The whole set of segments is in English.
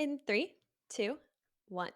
In three, two, one.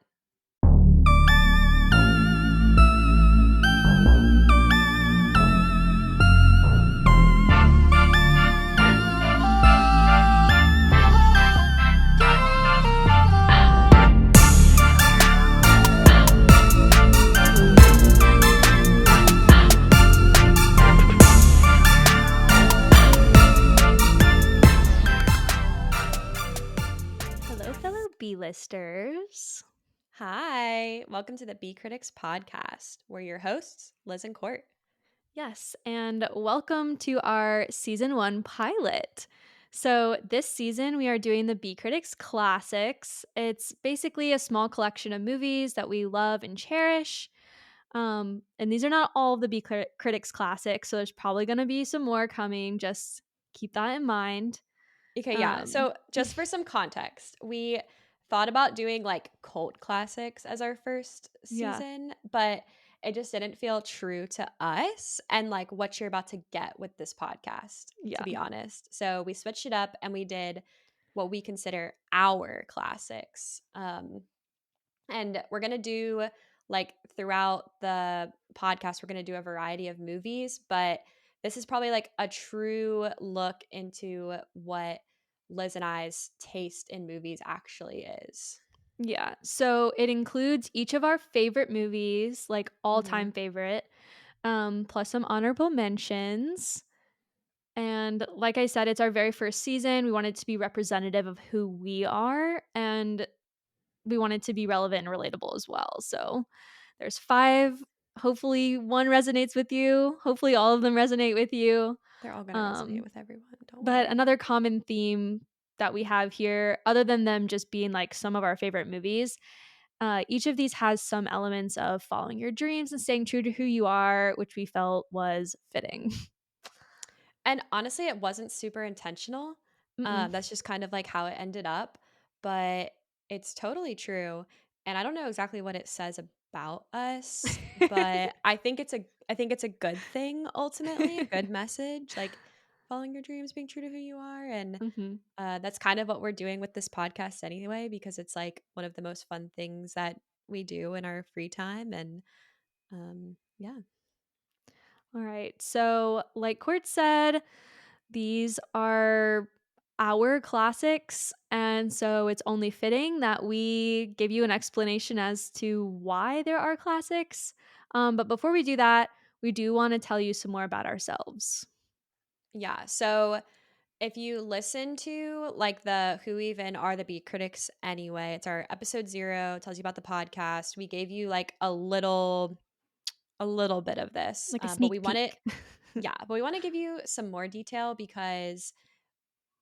Hello, fellow B-listers. Hi, welcome to the B Critics podcast. We're your hosts, Liz and Court. Yes, and welcome to our season 1 pilot. So, this season we are doing the B Critics Classics. It's basically a small collection of movies that we love and cherish. And these are not all of the Critics Classics, so there's probably going to be some more coming. Just keep that in mind. Okay, yeah. Um, So, just for some context, we thought about doing like cult classics as our first yeah, season, but it just didn't feel true to us and like what you're about to get with this podcast, to yeah. be honest. So, we switched it up and we did what we consider our classics. And we're going to do like throughout the podcast, we're going to do a variety of movies, but this is probably like a true look into what Liz and I's taste in movies actually is. Yeah. So it includes each of our favorite movies, like Mm-hmm. all-time favorite, plus some honorable mentions. And like I said, it's our very first season. We want it to be representative of who we are, and we want it to be relevant and relatable as well. So there's 5. Hopefully one resonates with you. Hopefully all of them resonate with you. They're all going to resonate Um, with everyone. Don't but worry. another common theme that we have here, other than them just being like some of our favorite movies, each of these has some elements of following your dreams and staying true to who you are, which we felt was fitting. And honestly, it wasn't super intentional. Mm-mm. That's just kind of like how it ended up, but it's totally true. And I don't know exactly what it says about us, but I think it's a good thing ultimately, a good message, like following your dreams, being true to who you are, and Mm-hmm. that's kind of what we're doing with this podcast anyway, because it's like one of the most fun things that we do in our free time, and yeah. All right. So, like Court said, these are our classics. And so it's only fitting that we give you an explanation as to why there are classics. But before we do that, we do want to tell you some more about ourselves. Yeah. So if you listen to like the Who Even Are the Beat Critics anyway, it's our episode 0, tells you about the podcast. We gave you like a little bit of this. Like a But we sneak want it, peek. yeah, but we want to give you some more detail because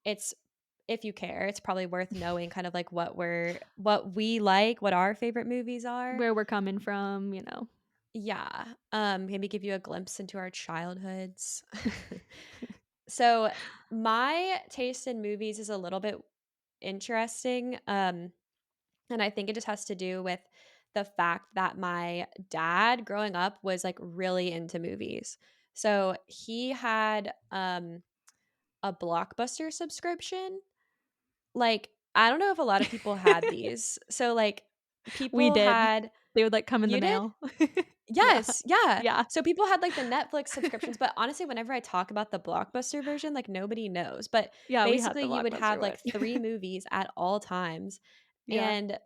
it's if you care, it's probably worth knowing kind of like what we like, what our favorite movies are. Where we're coming from. Yeah. Maybe give you a glimpse into our childhoods. So my taste in movies is a little bit interesting. And I think it just has to do with the fact that my dad growing up was like really into movies. So he had a Blockbuster subscription. Like, I don't know if a lot of people had these. So like We people did. had They would like come in the you did? mail. Yeah. Yes, yeah. Yeah. So people had like the Netflix subscriptions, but honestly, whenever I talk about the Blockbuster version, like nobody knows. But Yeah, we had basically, the you would Blockbuster have one. like 3 movies at all times, Yeah. and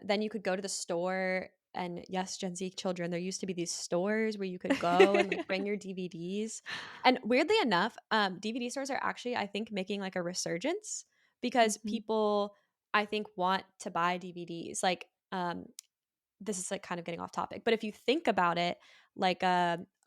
then you could go to the store. And yes, Gen Z children, there used to be these stores where you could go and like bring your DVDs. And weirdly enough, DVD stores are actually, I think, making like a resurgence because Mhm. people, I think, want to buy DVDs. Like, this is like kind of getting off topic, but if you think about it, like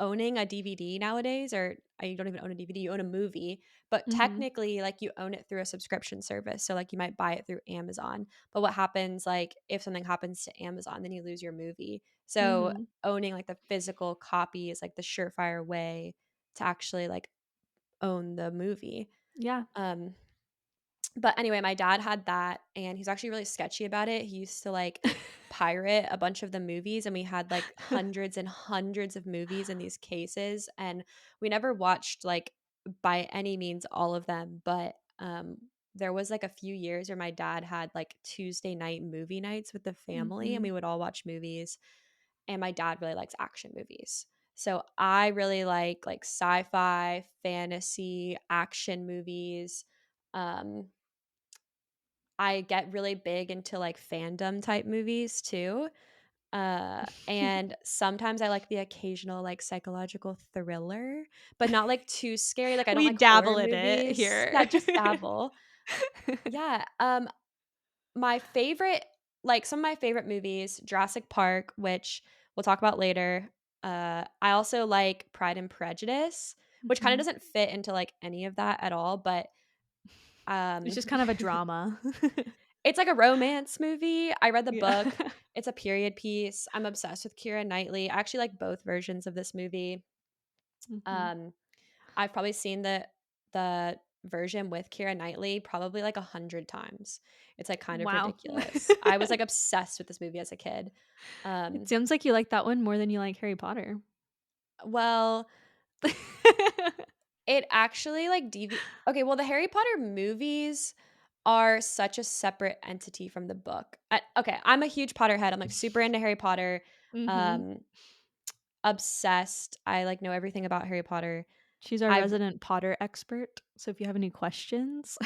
owning a DVD nowadays, or you don't even own a DVD, you own a movie, but Mhm. technically, like you own it through a subscription service. So like you might buy it through Amazon. But what happens, like if something happens to Amazon, then you lose your movie. So Mhm. owning like the physical copy is like the surefire way to actually like own the movie. Yeah. Um, but anyway, my dad had that and he's actually really sketchy about it. He used to like pirate a bunch of the movies and we had like hundreds and hundreds of movies in these cases and we never watched like by any means all of them, but there was like a few years where my dad had like Tuesday night movie nights with the family and Mhm. we would all watch movies. And my dad really likes action movies. So I really like sci-fi, fantasy, action movies. Um, I get really big into like fandom type movies too. And sometimes I like the occasional like psychological thriller, but not like too scary. Like I don't We like horror dabble in it movies. here. Yeah, just dabble. Yeah. My favorite, like some of my favorite movies, Jurassic Park, which we'll talk about later. I also like Pride and Prejudice, which kind of Mhm. doesn't fit into like any of that at all, but It's um just kind of a drama. it's like a romance movie. I read the Yeah. book. It's a period piece. I'm obsessed with Keira Knightley. I actually like both versions of this movie. Mhm. Um I've probably seen the version with Keira Knightley probably like 100 times. It's like kind of Wow. ridiculous. I was like obsessed with this movie as a kid. It Um, sounds like you like that one more than you like Harry Potter. well, it actually like okay, well the Harry Potter movies are such a separate entity from the book. Okay, I'm a huge Potterhead. I'm like super into Harry Potter. Mhm. Um, obsessed. I like know everything about Harry Potter. She's our I've resident Potter expert, so if you have any questions.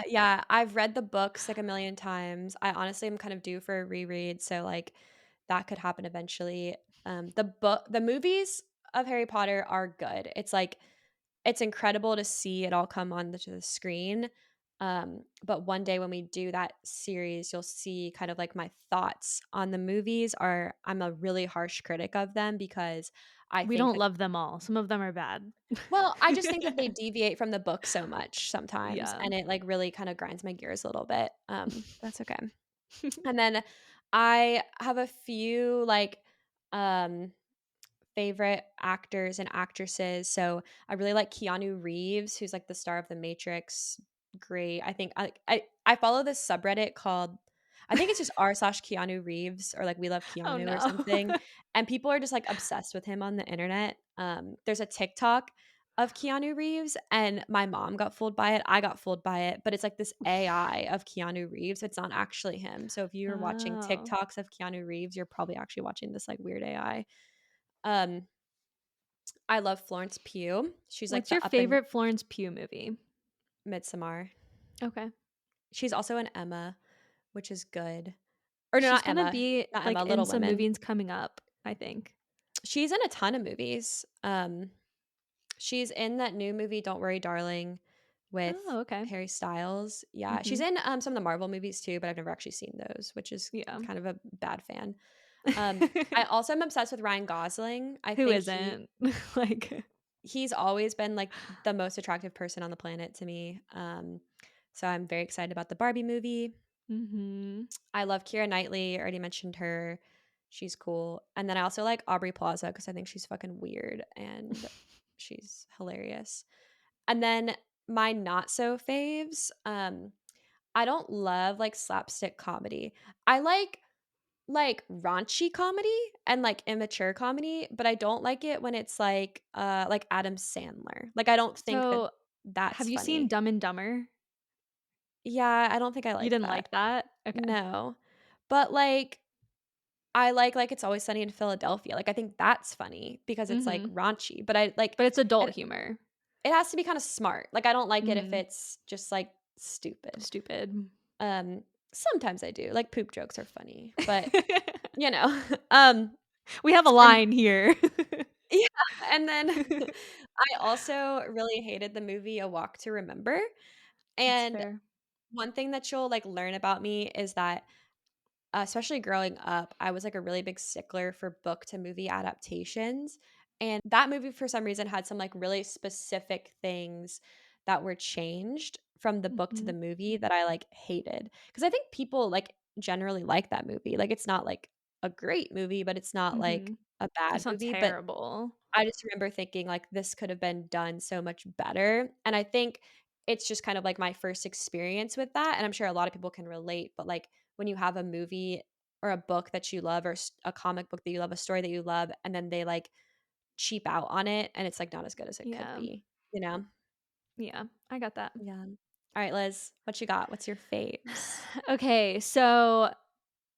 yeah, I've read the books like a million times. I honestly am kind of due for a reread, so like that could happen eventually. The movies of Harry Potter are good. It's like it's incredible to see it all come on the screen. But one day when we do that series, you'll see kind of like my thoughts on the movies are I'm a really harsh critic of them because I We think don't that love them all. Some of them are bad. well, I just think that they deviate from the book so much sometimes, Yeah. and it, like, really kinda grinds my gears a little bit, that's okay. And then I have a few, like, um, favorite actors and actresses, so I really like Keanu Reeves, who's, like, the star of The Matrix. Great. I think I follow this subreddit called I think it's just r/Keanu Reeves or, like, We Love Oh, Keanu or no. something, and people are just, like, obsessed with him on the internet. There's a TikTok of Keanu Reeves, and my mom got fooled by it, I got fooled by it, but it's, like, this AI of Keanu Reeves, it's not actually him, so if you're watching Oh. TikToks of Keanu Reeves, you're probably actually watching this, like, weird AI. Um, I love Florence Pugh. She's, like, What's the your up and favorite Florence Pugh movie? Midsommar. Okay. She's also in Emma, which is good. Or no, She's not gonna Emma, be, not like, Emma, in Little some Women. movies coming up, I think. She's in a ton of movies. She's in that new movie, Don't Worry, Darling, with Oh, okay. Harry Styles. Yeah, she's Mhm. in, some of the Marvel movies too, but I've never actually seen those, which is Yeah. kind of a bad fan. I also am obsessed with Ryan Gosling. I Who think isn't? Like he's always been, like, the most attractive person on the planet to me. So I'm very excited about the Barbie movie. Mhm. I love Keira Knightley, I already mentioned her. She's cool. And then I also like Aubrey Plaza because I think she's fucking weird and she's hilarious. And then my not so faves, I don't love like slapstick comedy. I like raunchy comedy and like immature comedy, but I don't like it when it's like Adam Sandler. Like I don't think that So, that's have you seen funny. Dumb and Dumber? Yeah, I don't think I You like didn't that. like that? Okay. No. But like I like It's Always Sunny in Philadelphia. Like, I think that's funny because it's, like, Mhm. raunchy, but I like But it's adult it humor. it has to be kinda smart. Like, I don't like it if Mhm. it's just, like, stupid. Stupid. Um, sometimes I do, like, poop jokes are funny, but, you know, um, We have a and line here. yeah, and then I also really hated the movie A Walk to Remember, That's and fair. one thing that you'll, like, learn about me is that especially growing up, I was like a really big stickler for book to movie adaptations. And that movie, for some reason, had some like really specific things that were changed from the book to the Mhm. movie that I like hated. Because I think people like generally like that movie. Like it's not like a great movie, but it's not like Mhm. a bad It's not movie. But terrible. I just remember thinking, like, this could have been done so much better, and I think it's just kind of, like, my first experience with that, and I'm sure a lot of people can relate, but, like, when you have a movie or a book that you love or a comic book that you love, a story that you love, and then they, like, cheap out on it, and it's, like, not as good as it could Yeah. be, you know? Yeah. I got that. Yeah. All right, Liz, what you got? What's your faves? Okay, so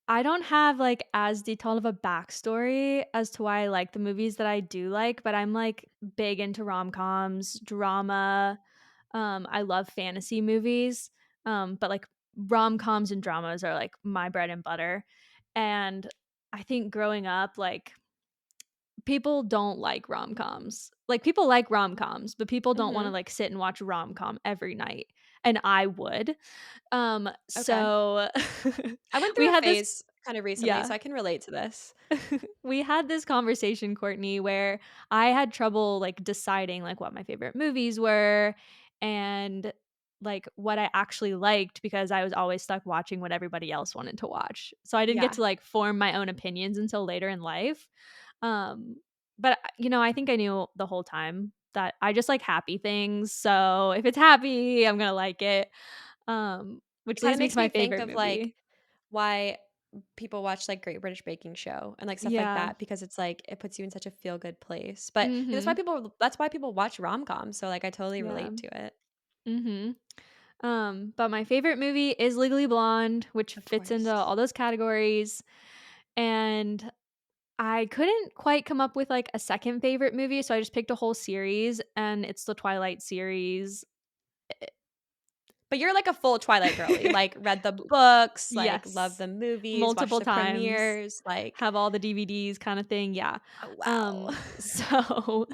I don't have, like, as detailed of a backstory as to why I like the movies that I do like, but I'm, like, big into rom-coms, drama, I love fantasy movies, but, like, rom-coms and dramas are, like, my bread and butter, and I think growing up, like, people don't like rom-coms. Like, people like rom-coms, but people don't wanna, Mhm. like, sit and watch a rom-com every night, and I would. Okay. So I went we through a had this phase kind of recently, yeah. so I can relate to this. We had this conversation, Courtney, where I had trouble, like, deciding, like, what my favorite movies were and, like, what I actually liked because I was always stuck watching what everybody else wanted to watch. So I didn't get Yeah. to, like, form my own opinions until later in life. But, I think I knew the whole time that I just like happy things, so if it's happy, I'm gonna like it. Which It kinda leads me to makes my me think favorite of, like, movie. why people watch, like, Great British Baking Show and, like, stuff like Yeah. that because it's, like, it puts you in such a feel-good place, but Mhm. that's why people watch rom-coms, so, like, I totally Yeah. relate to it. Mhm. But my favorite movie is Legally Blonde, which Of fits into course. all those categories, and I couldn't quite come up with, like, a second favorite movie, so I just picked a whole series, and it's the Twilight series. But you're, like, a full Twilight girly, like, read the books, like, love Yes. the movies, watched Multiple the times, premieres, like have all the DVDs kinda thing, yeah. oh, wow. So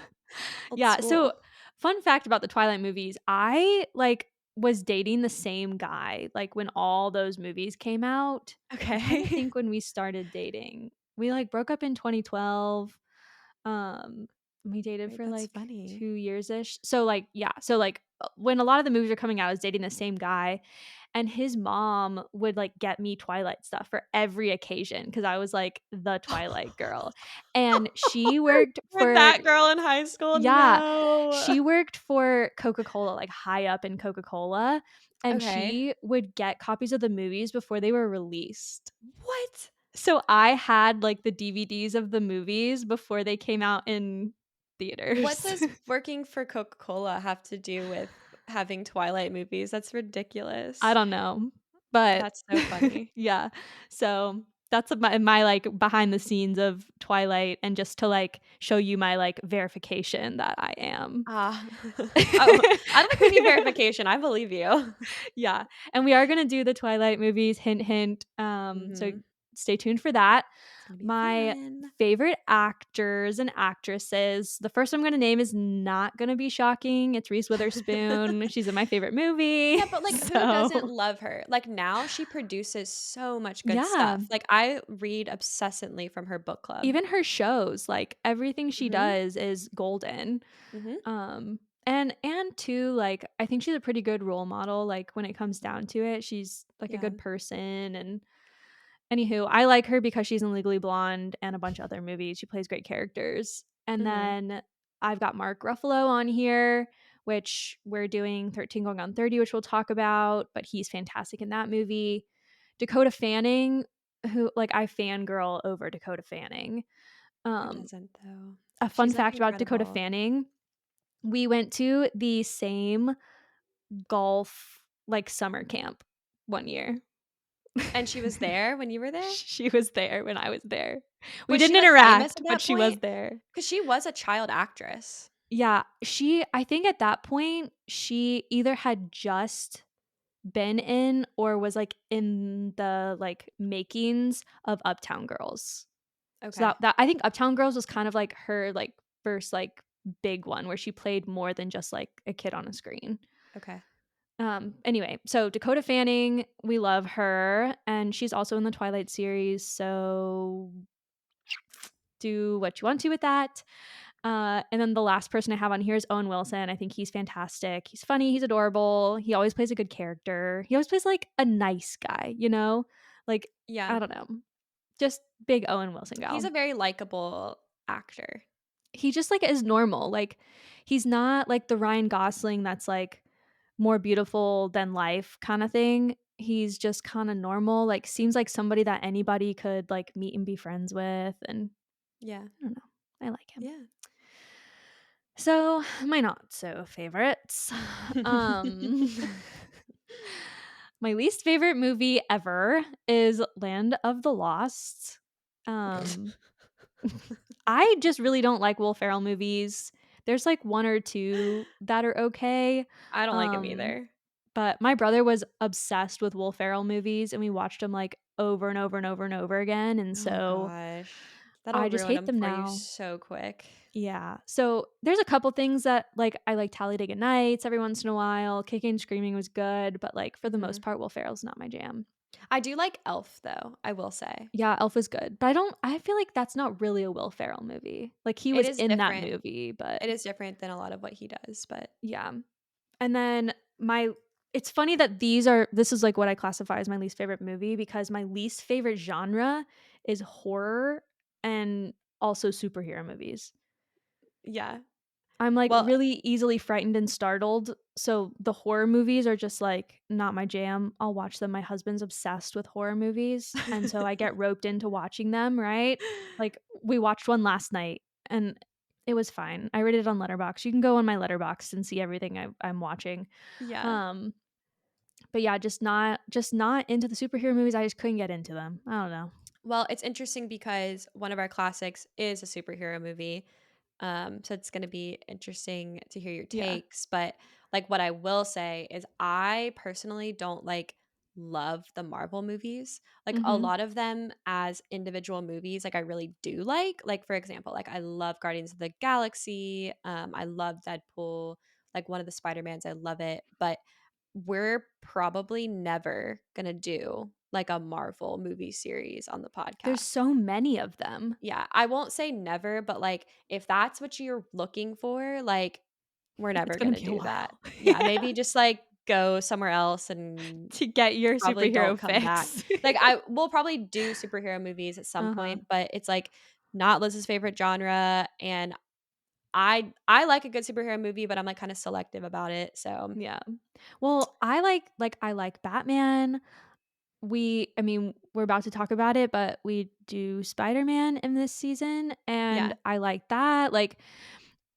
Old yeah, so school. fun fact about the Twilight movies, I, like, was dating the same guy, like, when all those movies came out. I'm trying to Okay. think when we started dating. We, like, broke up in 2012. We dated Right, for, that's like, funny. 2 years-ish. So, like, yeah, so, like, when a lot of the movies were coming out, I was dating the same guy, and his mom would, like, get me Twilight stuff for every occasion because I was, like, the Twilight girl, and she worked You're for that girl in high school? yeah, No. she worked for Coca-Cola, like, high up in Coca-Cola, and Okay. she would get copies of the movies before they were released. What? So I had, like, the DVDs of the movies before they came out in What theaters. does working for Coca-Cola have to do with having Twilight movies? That's I ridiculous. don't know, but That's so funny. yeah. So that's my, like, behind the scenes of Twilight and just to, like, show you my, like, verification that I am. Ah. Oh, I don't think we need verification, I believe you. Yeah, and we are gonna do the Twilight movies, hint, hint, so Mhm. stay tuned for that. It's gonna be My fun. favorite actors and actresses, the first I'm gonna name is not gonna be shocking, it's Reese Witherspoon, she's in my favorite movie, Yeah, but, like, who doesn't so love her? Like, now she produces so much good yeah, stuff. Like, I read obsessively from her book club. even her shows, like, everything she Mhm, does is golden, mhm. and too, like, I think she's a pretty good role model, like, when it comes down to it, she's, like, a Yeah. good person and anywho, I like her because she's in Legally Blonde and a bunch of other movies. She plays great characters. And Mhm. then I've got Mark Ruffalo on here, which we're doing 13 Going on 30, which we'll talk about, but he's fantastic in that movie. Dakota Fanning, who like I fangirl over Dakota Fanning. Who Um, doesn't, though? a fun She's, like, fact about Dakota incredible. Fanning, we went to the same golf like summer camp one year. And she was there when you were there? She was there when I was there. We Was she, didn't like, famous interact, at but that she was point? there. Because she was a child actress. Yeah, I think at that point, she either had just been in or was, like, in the, like, makings of Uptown Girls. So Okay, that I think Uptown Girls was kind of, like, her, like, first, like, big one where she played more than just, like, a kid on a screen. okay. Anyway, so Dakota Fanning, we love her, and she's also in the Twilight series, so do what you want to with that. And then the last person I have on here is Owen Wilson. I think he's fantastic. He's funny. He's adorable. He always plays a good character. He always plays like a nice guy, you know? Like, Yeah. I don't know. Just big Owen Wilson He's gal. a very likable actor. He just like is normal. Like, he's not like the Ryan Gosling that's like more beautiful than life kind of thing. He's just kind of normal. Like, seems like somebody that anybody could like meet and be friends with. And Yeah, I don't know. I like him. yeah. So, my not so favorites. Um, My least favorite movie ever is Land of the Lost. Um, I just really don't like Will Ferrell movies. There's, like, 1 or 2 that are okay, I don't like him um, either. but my brother was obsessed with Will Ferrell movies, and we watched them, like, over and over and over and over again, and Oh so gosh. That'll I just ruin hate him them for you now. so quick. Yeah. So, there's a couple things that, like, I like Talladega Nights every once in a while, Kicking and Screaming was good, but, like, for the most Mhm. part, Will Ferrell's not my jam. I do like Elf though, I will say. Yeah, Elf is good, but I feel like that's not really a Will Ferrell movie. Like, he It was is in that different. movie, but It is different than a lot of what he does, but yeah. And then my it's funny that this is, like, what I classify as my least favorite movie because my least favorite genre is horror and also superhero movies. yeah. I'm, like, Well, really easily frightened and startled, so the horror movies are just, like, not my jam. I'll watch them, my husband's obsessed with horror movies, and so I get roped into watching them, right? Like, we watched one last night, and it was fine. I rated it on Letterboxd. You can go on my Letterboxd and see everything I'm watching. yeah. Um, but yeah, just not into the superhero movies, I just couldn't get into them. I don't know. Well, it's interesting because one of our classics is a superhero movie. So it's going to be interesting to hear your Yeah. takes. But like what I will say is, I personally don't like love the Marvel movies. Like a Mhm. lot of them as individual movies, like I really do like. Like for example, like I love Guardians of the Galaxy. I love Deadpool. Like one of the Spider-Mans, I love it. But we're probably never gonna do like a Marvel movie series on the There's podcast. so many of them. Yeah, I won't say never, but, like, if that's what you're looking for, like, we're It's never gonna gonna be a do that. while. Yeah, Yeah. maybe just, like, go somewhere else and To get your probably superhero don't come back. fix. Like, I we'll probably do superhero movies at some Uh-huh. point, but it's, like, not Liz's favorite genre, and I like a good superhero movie, but I'm, like, kinda selective about it, so Yeah. Well, I like Batman. I mean, we're about to talk about it, but we do Spider-Man in this season, and yeah, I like that. Like,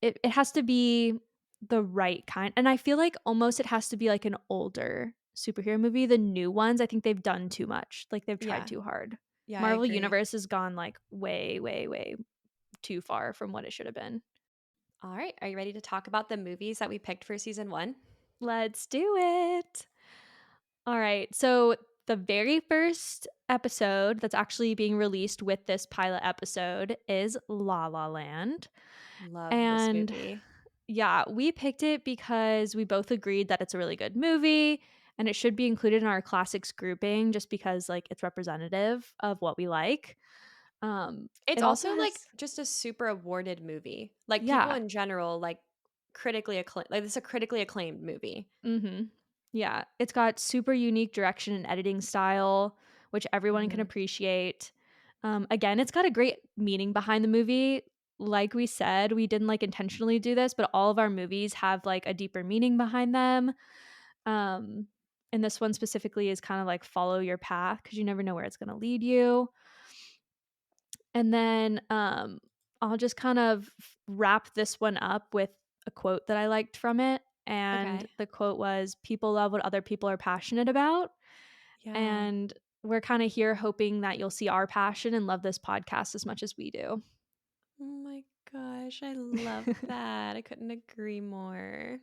it has to be the right kind, and I feel like almost it has to be, like, an older superhero movie. The new ones, I think they've done too much. Like, they've tried yeah, too hard. yeah, I Marvel agree. Universe has gone, like, way, way, way too far from what it should have been. Alright, are you ready to talk about the movies that we picked for season 1? Let's do it. All right. So the very first episode that's actually being released with this pilot episode is La La Land. Love this And movie. yeah, we picked it because we both agreed that it's a really good movie and it should be included in our classics grouping just because like it's representative of what we like. It's It also also, like, has just a super awarded movie. Like, people yeah. in general, like, critically acclaimed. Like, it's a critically acclaimed movie. Mhm. Yeah, it's got super unique direction and editing style, which everyone can Mhm. appreciate. Again, it's got a great meaning behind the movie. Like we said, we didn't like intentionally do this, but all of our movies have like a deeper meaning behind them. Um, and this one specifically is kind of like follow your path because you never know where it's going to lead you. And then I'll just kind of wrap this one up with a quote that I liked from it. And Okay. the quote was, people love what other people are passionate about. Yeah. And we're kind of here hoping that you'll see our passion and love this podcast as much as we do. Oh my gosh, I love that. I couldn't agree more.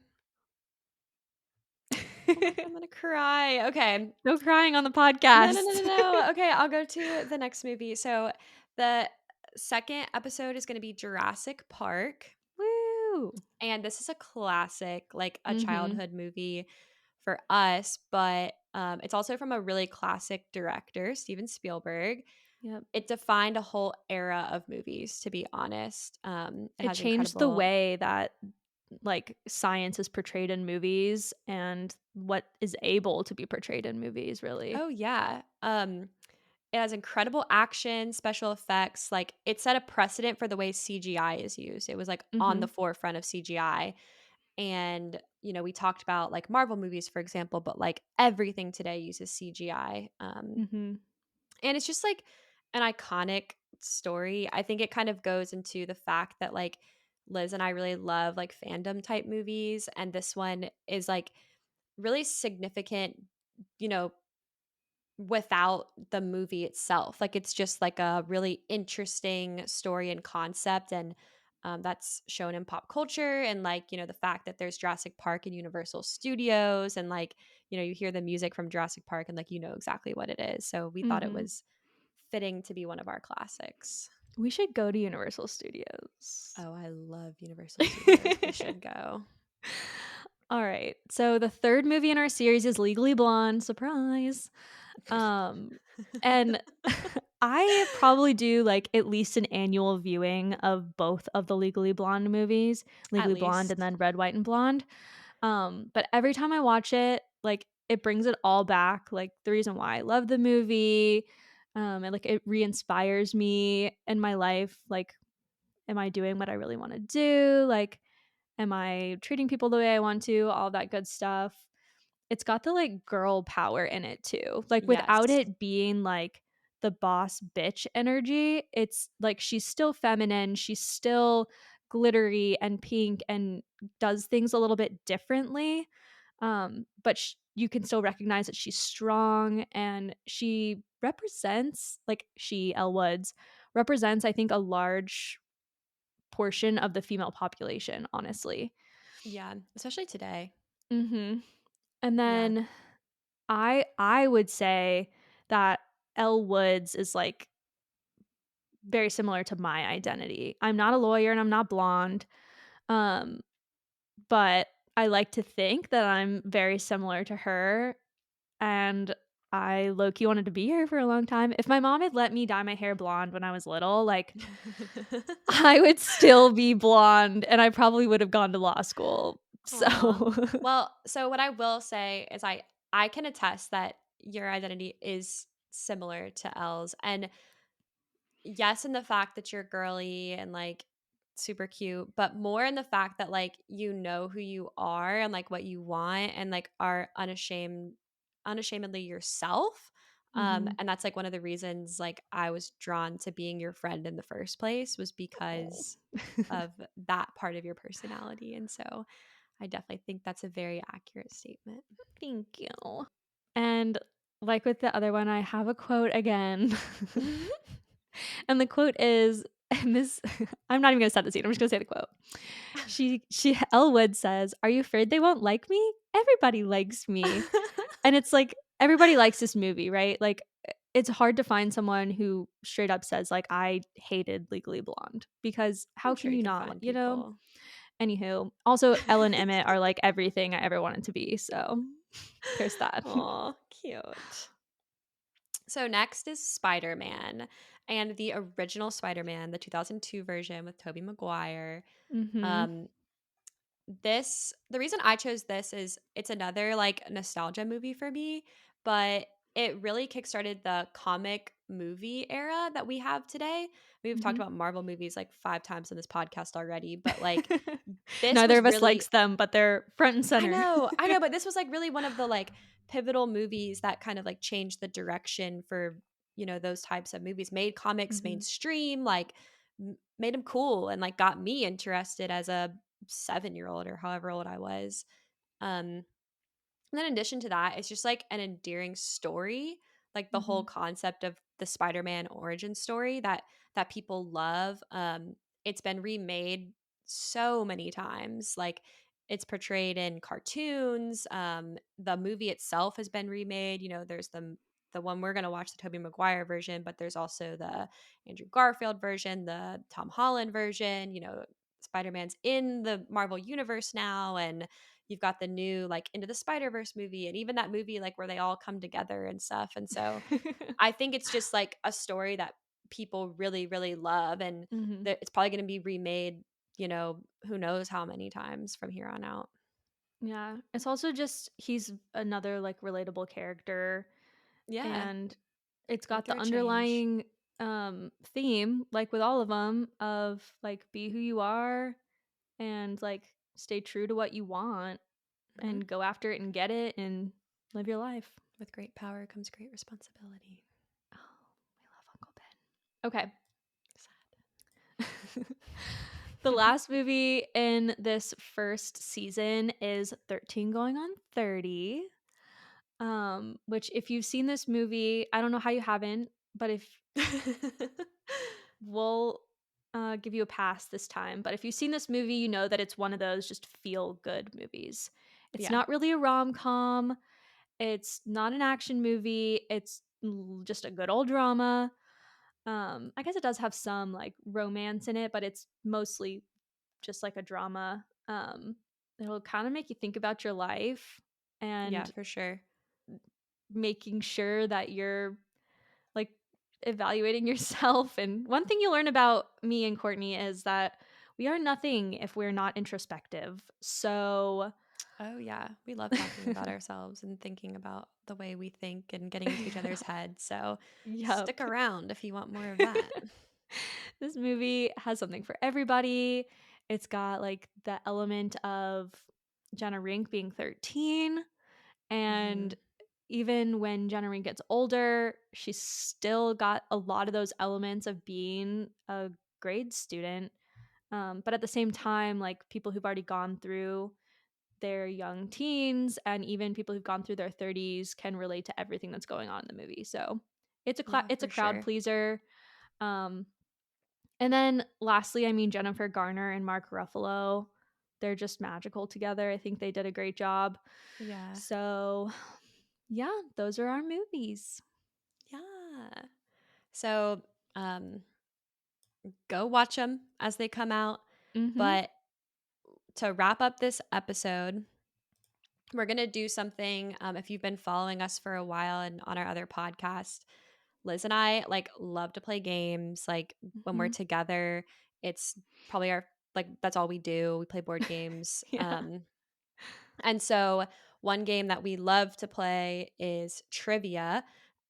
Oh my god, I'm gonna cry. Okay. No crying on the No, no, no, no, podcast. no. Okay, I'll go to the next movie. So, the second episode is gonna be Jurassic Park. Woo. And this is a classic, like a Mhm. childhood movie for us, but it's also from a really classic director, Steven Spielberg. Yep. It defined a whole era of movies, to be honest. It It has changed the incredible. way that like science is portrayed in movies and what is able to be portrayed in movies really. Oh yeah, it has incredible action, special effects. Like it set a precedent for the way CGI is used. It was like on the Mhm. forefront of CGI. And we talked about like Marvel movies, for example, but like everything today uses CGI. Mhm. And it's just like an iconic story. I think it kind of goes into the fact that like Liz and I really love like fandom type movies. And this one is like really significant, you know, without the movie itself. Like, it's just, like, a really interesting story and concept, and, that's shown in pop culture and, like, the fact that there's Jurassic Park and Universal Studios and, like, you hear the music from Jurassic Park and, like, you know exactly what it is. So we thought it Mhm. was fitting to be one of our classics. We should go to Universal Studios. Oh, I love Universal Studios. We should go. All right. So the third movie in our series is Legally Blonde. Surprise. Um, and I probably do like at least an annual viewing of both of the Legally Blonde movies, At Legally Blonde and least. then Red, White, and Blonde. But every time I watch it, like it brings it all back. Like the reason why I love the movie. And like it re-inspires me in my life. Like, am I doing what I really want to do? Like, am I treating people the way I want to? All that good stuff. It's got the like girl power in it too. Like without Yes. it being like the boss bitch energy, it's like she's still feminine, she's still glittery and pink and does things a little bit differently. But you can still recognize that she's strong and she represents like she Elle Woods represents I think a large portion of the female population, honestly. Yeah, especially today. Mhm. And Yeah. then I would say that Elle Woods is, like, very similar to my identity. I'm not a lawyer and I'm not blonde, um, but I like to think that I'm very similar to her, and I low-key wanted to be her for a long time. If my mom had let me dye my hair blonde when I was little, like, I would still be blonde, and I probably would have gone to law school. Aw. So Well, so what I will say is I can attest that your identity is similar to Elle's, and yes, in the fact that you're girly and, like, super cute, but more in the fact that, like, you know who you are and, like, what you want and, like, are unashamedly yourself, Mhm. and that's, like, one of the reasons, like, I was drawn to being your friend in the first place was Oh. because of that part of your personality, and so I definitely think that's a very accurate statement. Thank you. And like with the other one, I have a quote again. And the quote is, and this I'm not even gonna set the scene, I'm just gonna say the quote. She Elwood says, "Are you afraid they won't like me? Everybody likes me." And it's like everybody likes this movie, right? Like it's hard to find someone who straight up says like I hated Legally Blonde because how I'm can sure you you can not, find you know? people. Anywho, also Elle and Emmett are like everything I ever wanted to be, so there's that. Aw, cute. So next is Spider-Man, and the original Spider-Man, the 2002 version with Tobey Maguire. Mhm. Um, the reason I chose this is it's another like nostalgia movie for me, but it really kickstarted the comic movie era that we have today. We've talked Mhm. about Marvel movies like 5 times on this podcast already, but like this Neither was of us really likes them, but they're front and center. I know, but this was like really one of the like pivotal movies that kind of like changed the direction for, those types of movies, made comics Mhm. mainstream, like made them cool and like got me interested as a 7-year-old or however old I was. Um and then in addition to that, it's just like an endearing story, like the whole Mhm. concept of the Spider-Man origin story that people love. It's been remade so many times. Like it's portrayed in cartoons. The movie itself has been remade. There's the one we're gonna watch, the Tobey Maguire version, but there's also the Andrew Garfield version, the Tom Holland version. Spider-Man's in the Marvel universe now, and you've got the new like Into the Spider-Verse movie and even that movie like where they all come together and stuff. And so I think it's just like a story that people really, really love, and Mhm. that it's probably going to be remade, who knows how many times from here on out. Yeah. It's also just he's another, like, relatable character, Yeah. and it's Don't got give the a change. underlying, theme, like with all of them, of, like, be who you are and, like, stay true to what you want Hmm. and go after it and get it and live your life. With great power comes great responsibility. Oh, we love Uncle Ben. Okay. Sad. The last movie in this first season is 13 going on 30. Which if you've seen this movie, I don't know how you haven't, but if we'll give you a pass this time. But if you've seen this movie, you know that it's one of those just feel good movies. It's Yeah. not really a rom-com. It's not an action movie. It's just a good old drama. I guess it does have some like romance in it, but it's mostly just like a drama. It'll kind of make you think about your life Yeah, and for sure. making sure that you're like evaluating yourself. And one thing you learn about me and Courtney is that we are nothing if we're not introspective. So, Oh, yeah. We love talking about ourselves and thinking about the way we think and getting into each other's heads. So stick yep. around if you want more of that. This movie has something for everybody. It's got like the element of Jenna Rink being 13. Hmm. And even when Jenna Rink gets older, she's still got a lot of those elements of being a grade student. But at the same time, like people who've already gone through their young teens and even people who've gone through their 30s can relate to everything that's going on in the movie. So Yeah, it's a for crowd sure. pleaser. And then lastly, I mean, Jennifer Garner and Mark Ruffalo, they're just magical together. I think they did a great job. Yeah. So, yeah, those are our movies. Yeah. So um, go watch them as they come out. Mm-hmm. But to wrap up this episode, we're going to do something. If you've been following us for a while and on our other podcast, Liz and I like love to play games. Like when we're Mm-hmm. together, it's probably our like that's all we do. We play board games. Yeah. And so one game that we love to play is trivia.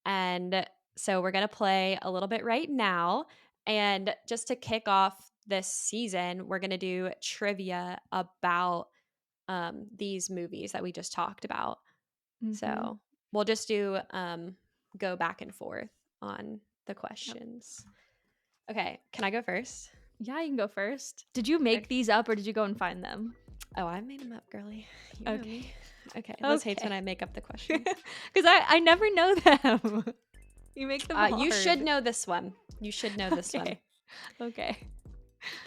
And so we're going to play a little bit right now. And just to kick off this season, we're going to do trivia about these movies that we just talked about. Mm-hmm. So we'll just do go back and forth on the Yep. questions. Okay, can I go first? Yeah, you can go first. Did you make Okay. these up or did you go and find them? Oh, I made them up, girly. You know Okay. me. Okay, Liz hates when Okay. I make up the questions. Because I never know them. You make them You should hard. know this one. You should know this one. Okay. Okay.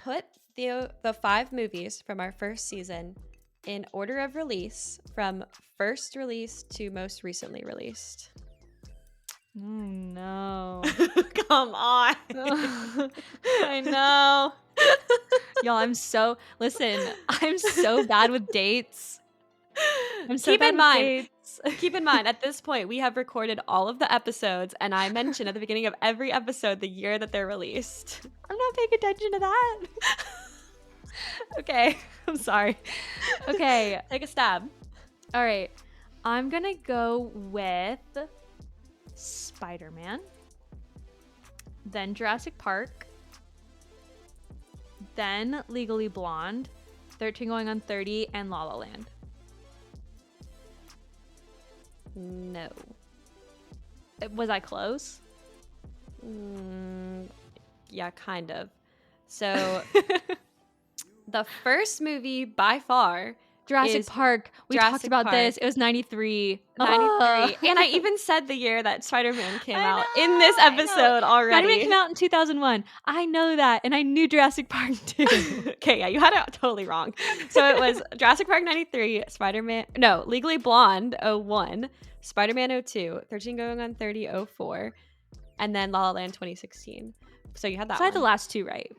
Put the 5 movies from our first season in order of release from first release to most recently released. Oh no. Come on. I know. Y'all, I'm so bad with dates. I'm so Keep bad in with mind, dates. at this point, we have recorded all of the episodes, and I mention at the beginning of every episode the year that they're released. I'm not paying attention to that. Okay. I'm sorry. Okay. Take a stab. All right. I'm going to go with Spider-Man, then Jurassic Park, then Legally Blonde, 13 going on 30, and La La Land. No. Was I close? Yeah, kind of. So the first movie by far Jurassic is Park. We talked Jurassic about Park this. It was 93. 93. Ugh. And I even said the year that Spider-Man came out in this I know. episode Spider-Man already. came out in 2001. I know that. And I knew Jurassic Park too. Okay, yeah, you had it totally wrong. So it was Jurassic Park 93, Legally Blonde 01, Spider-Man 02, 13 going on 30 04, and then La La Land 2016. So you had that So I had the one. last two right.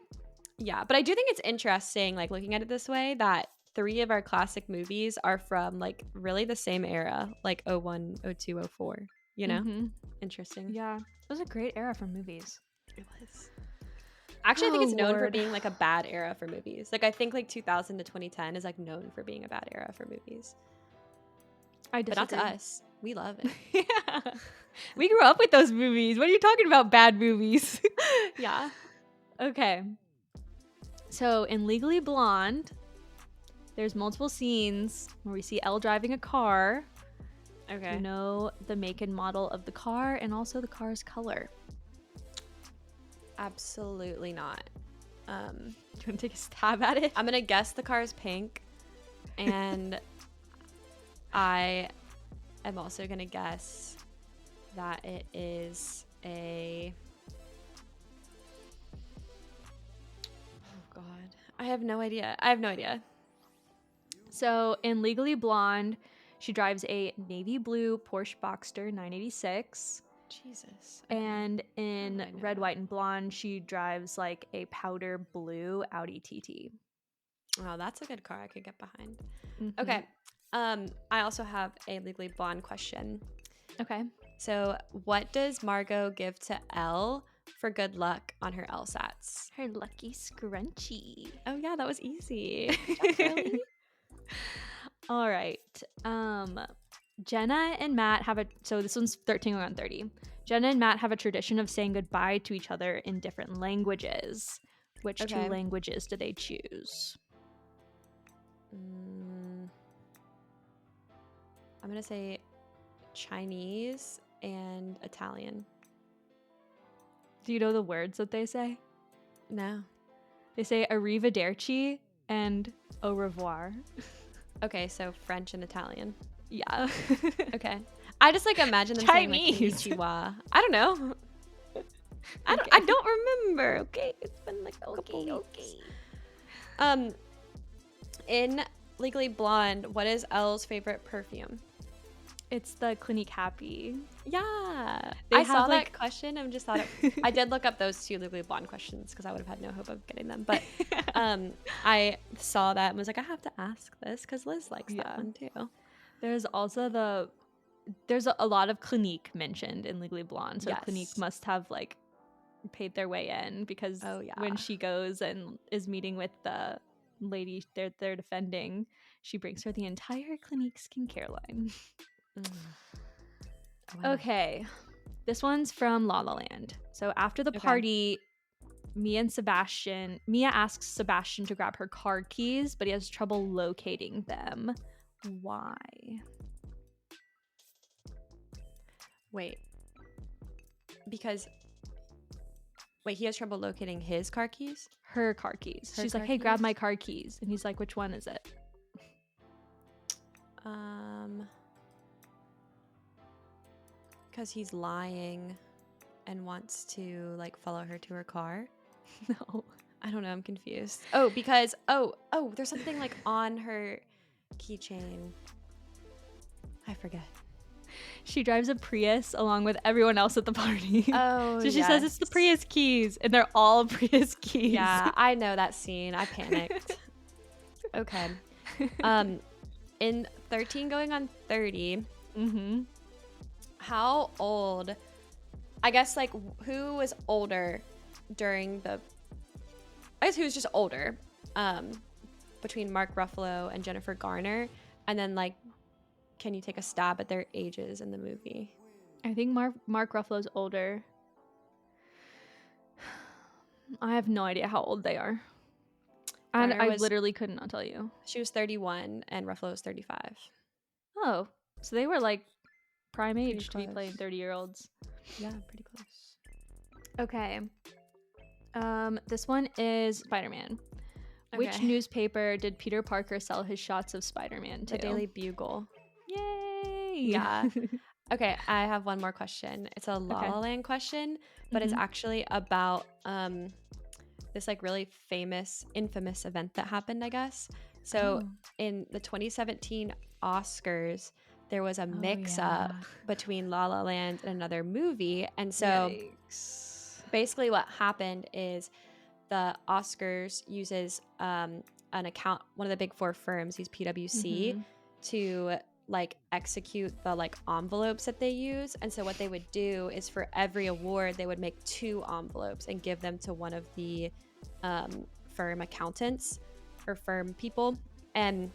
Yeah, but I do think it's interesting, like looking at it this way, that 3 of our classic movies are from like really the same era, like 01, 02, 04. You know? Mm-hmm. Interesting. Yeah. It was a great era for movies. It was. Actually, I think Oh, it's known for Lord. being like a bad era for movies. Like I think like 2000 to 2010 is like known for being a bad era for movies. I But disagree. not to us. We love it. Yeah. We grew up with those movies. What are you talking about? Bad movies. Yeah. Okay. So in Legally Blonde, there's multiple scenes where we see Elle driving a car. Okay. You know the make and model of the car and also the car's color. Absolutely not. you want to take a stab at it? I'm gonna guess the car is pink, and I am also gonna guess that it is a. Oh God, I have no idea. So in Legally Blonde, she drives a navy blue Porsche Boxster 986. Jesus. And in How would I know Red, that? White, and Blonde, she drives like a powder blue Audi TT. Oh, that's a good car I could get behind. Mhm. Okay. I also have a Legally Blonde question. Okay. So, what does Margot give to Elle for good luck on her LSATs? Her lucky scrunchie. Oh yeah, that was easy. Good job, girly. All right. Jenna and Matt have so this one's 13 going on 30. Jenna and Matt have a tradition of saying goodbye to each other in different languages. Which two Okay. languages do they choose? I'm gonna say Chinese and Italian. Do you know the words that they say? No. They say arrivederci and au revoir. Okay, so French and Italian. Yeah. Okay. I just like imagine them Chinese. saying like konnichiwa. I don't know. I don't remember. Okay, it's been like a couple weeks. In Legally Blonde, what is Elle's favorite perfume? It's the Clinique Happy. Yeah, They I saw have, like- that question and just thought I did look up those two Legally Blonde questions because I would have had no hope of getting them. But I saw that and was like, I have to ask this because Liz likes that one too. There's also there's a lot of Clinique mentioned in Legally Blonde, so Yes. Clinique must have like paid their way in because when she goes and is meeting with the lady they're defending, she brings her the entire Clinique skincare line. Oh, wow. Okay, this one's from La La Land. So after the party, Mia asks Sebastian to grab her car keys, but he has trouble locating them. Why? Wait, he has trouble locating his car keys? Her car keys. She's like, car hey, grab keys? my car keys. And he's like, which one is it? Because he's lying and wants to like follow her to her car. No. I don't know, I'm confused. Oh, because there's something like on her keychain. I forget. She drives a Prius along with everyone else at the party. Oh, so she says it's the Prius keys, and they're all Prius keys. Yeah, I know that scene. I panicked. Okay. In 13 going on 30, how old, I guess, like, who was older during I guess who was just older between Mark Ruffalo and Jennifer Garner? And then, like, can you take a stab at their ages in the movie? I think Mark Ruffalo's older. I have no idea how old they are. And I literally could not tell you. She was 31 and Ruffalo was 35. Oh, so they were like prime age to be playing 30-year-olds. Yeah, pretty close. Okay. This one is Spider-Man. Okay. Which newspaper did Peter Parker sell his shots of Spider-Man to? The Daily Bugle. Yay! Yeah. Okay, I have one more question. It's a La La Land question, but it's actually about this like really infamous event that happened, I guess. So in the 2017 Oscars, there was a mix-up between La La Land and another movie. And so basically what happened is the Oscars uses an account, one of the big four firms, use PwC to like execute the like envelopes that they use. And so what they would do is for every award, they would make 2 envelopes and give them to one of the firm accountants or firm people. And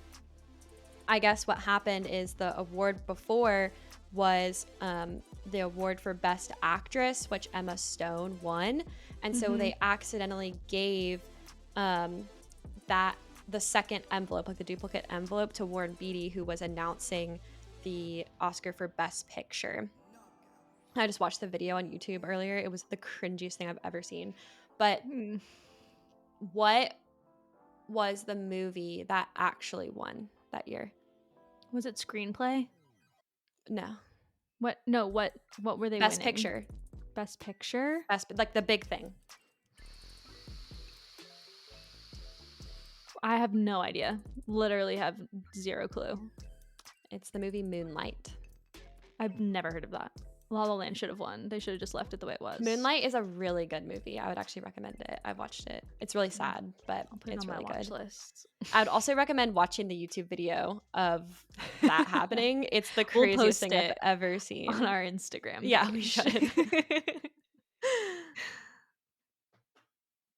I guess what happened is the award before was the award for Best Actress, which Emma Stone won. And so they accidentally gave the second envelope, like the duplicate envelope, to Warren Beatty, who was announcing the Oscar for Best Picture. I just watched the video on YouTube earlier. It was the cringiest thing I've ever seen. But What was the movie that actually won that year? Was it screenplay? No. What? No, what were they Best winning? Picture. Best Picture? Like the big thing. I have no idea. Literally have zero clue. It's the movie Moonlight. I've never heard of that. La La Land should have won. They should have just left it the way it was. Moonlight is a really good movie. I would actually recommend it. I've watched it. It's really sad, but I'll put it it's on really my watch good. list. I would also recommend watching the YouTube video of that happening. It's the We'll craziest post thing I've it ever seen. on our Instagram page. Yeah, we should. Do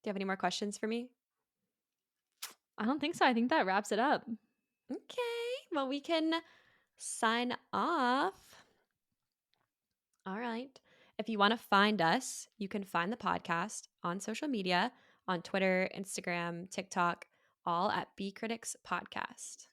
you have any more questions for me? I don't think so. I think that wraps it up. Okay, well, we can sign off. All right. If you want to find us, you can find the podcast on social media on Twitter, Instagram, TikTok, all at bcriticspodcast.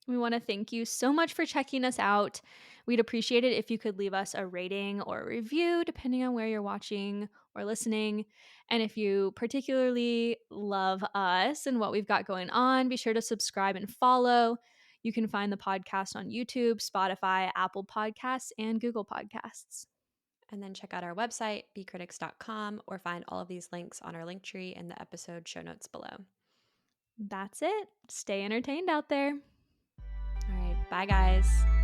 We want to thank you so much for checking us out. We'd appreciate it if you could leave us a rating or a review, depending on where you're watching or listening. And if you particularly love us and what we've got going on, be sure to subscribe and follow. You can find the podcast on YouTube, Spotify, Apple Podcasts, and Google Podcasts. And then check out our website, bcritics.com, or find all of these links on our Linktree in the episode show notes below. That's it. Stay entertained out there. All right. Bye, guys.